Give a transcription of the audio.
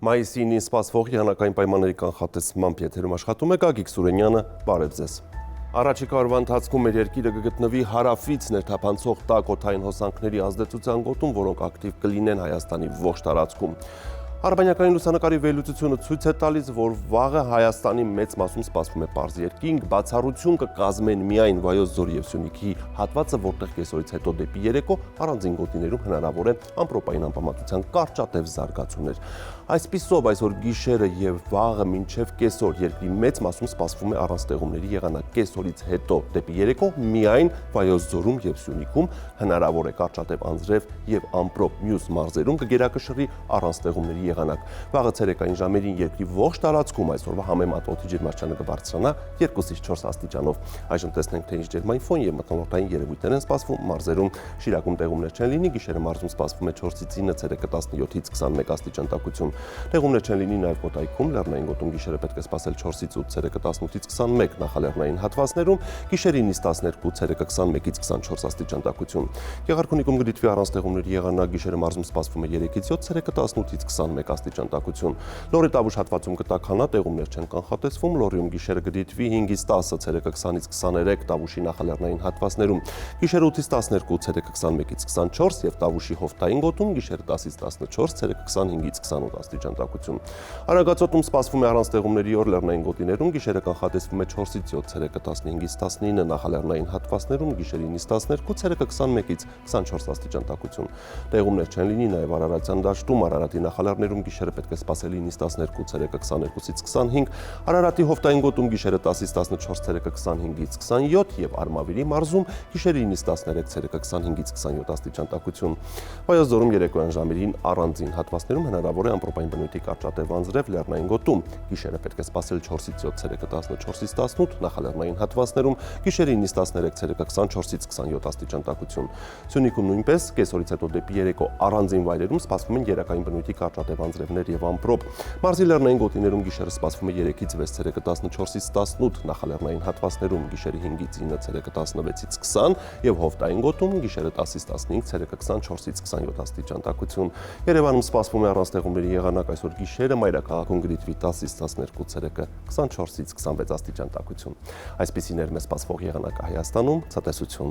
Մայիսին սպասվող եղանակային պայմանների կանխատեսմամբ եթերում աշխատում է Գագիկ Սուրենյանը, բարև ձեզ։ Առաջիկա օրվա ընթացքում մեր երկիրը կգտնվի հարավից ներթափանցող տաք օդային հոսանքների ազդեցության գոտում, որոնք ակտիվ կլինեն Հայաստանի ողջ տարածքում։ Արբանյակային լուսանկարի վերլուծությունը ցույց է տալիս, որ վաղը Հայաստանի մեծ մասում սպասվում է պարզ երկինք, բացառություն կկազմեն միայն Վայոց ձորի և Սյունիքի հատվածը, որտեղ կեսօրից հետո դեպի երեկո առանձին գոտիներում հնարավոր է ամպրոպային անպամատության կարճատև զարգացումներ։ Այսպիսով այսօր գիշերը և վաղը մինչև կեսօր երկրի մեծ մասում սպասվում է առանց տեղումների եղանակ, կեսօրից հետո դեպի երեկո միայն Վայոց ձորում և Սյունիքում հնարավոր է կարճատև անձրև և ամպրոպ, մյուս մարզերում կգերակշռի առանց տեղումների եղանակ։ Վաղը ցերեկային ժամերին երկրի ողջ տարածքում այսօրվա համեմատ օդի ջերմաստիճանը կբարձրանա 2-ից 4 աստիճանով։ Այժմ տեսնենք, թե ինչ ջերմային ֆոն և մթնոլորտային երևույթներ են սպասվում մարզերում։ Շիրակում տեղումներ չեն լինի, գիշերը մարզում սպասվում է 4-ից 9, ցերեկը 17-ից 21 աստիճան տաքություն։ Տեղումներ չեն լինի նաև Կոտայքում, Լեռնային գոտում գիշերը պետք է սպասել 4-ից 8, ցերեկը 18-ից 21 նախալեռնային հատվածներում, գիշերին 12, ցերեկը 21-ից 24 աստիճան տաքություն։ Գեղարքունիքում կդիտվի առանց տեղումների եղանակ, գիշերը մարզում սպասվում է 3-ից 7, ցերեկը 18-ից 21 աստիճան տաքություն։ Լոռի Տավուշ հատվածում կտաքանա, տեղումներ չեն կանխատեսվում, Լոռիում գիշերը կդիտվի 5-ից 10, ցերեկը 20-ից 23 Տավուշի նախալեռնային հատվածներում, գիշերը 8-ից 12, ցերեկը 21-ից 24 եւ Տավուշի հովտային գոտում գիշերը 10-ից 14, ցերեկը 25-ից 28 աստիճան տաքություն։ Արագածոտում սպասվում է առանց տեղումների օր լեռնային գոտիներում, գիշերը կանխատեսվում է 4-ից 7, ցերեկը 15-ից 19 նախալեռնային հատվածներում, գիշերը 9-ից 12, ցերեկը 21-ից 24 աստիճան տաքություն։ Տեղումներ չեն լինի նաև Արարատյան դաշտում, Արարատի նախալեռներում գիշերը պետք է սպասել 9-ից 12, ցերեկը 22-ից 25, Արարատի հովտային գոտում գիշերը 10-ից 14, ցերեկը 25-ից 27 եւ Արմավիրի մարզում գիշերը 9-ից 13, ցերեկը 25-ից 27 աստիճան տաքություն։ Վայոց ձորում երեկոյան ժամերին առանձին հատվածներում հնարավոր է ամպրոպային բնույթի կարճատև անձրև լեռնային գոտում, գիշերը պետք է սպասել 4-ից 7, ցերեկը 14-ից 18 նախալեռնային հատվածներում, գիշերը 9-ից 13, ցերեկը 24-ից 27 աստիճան տաքություն։ Սյունիքում նույնպես կեսօրից հետո դեպի երեկո առանձին վայրերում սպասվում են երակային բնույթի կարճատև անձրևներ եւ ամպրոպ։ Մարզի լեռնային գոտիներում գիշերը սպասվում է 3-ից 6, ցերեկը 14-ից 18 նախալեռնային հատվածներում, գիշերը 5-ից 9, ցերեկը 16-ից 20 եւ հովտային գոտում գիշերը 10-ից 15, ցերեկը 24-ից 27 աստիճան տաքություն։ Երևանում սպասվում է առանց տեղումների եղանակ, այսօր գիշերը մայրաքաղաքում կդիտվի 10-ից 12, ցերեկը 24-ից 26 աստիճան տաքություն։ Այսպիսին էր մեզ սպասվող եղանակը Հայաստանում, ցտեսություն։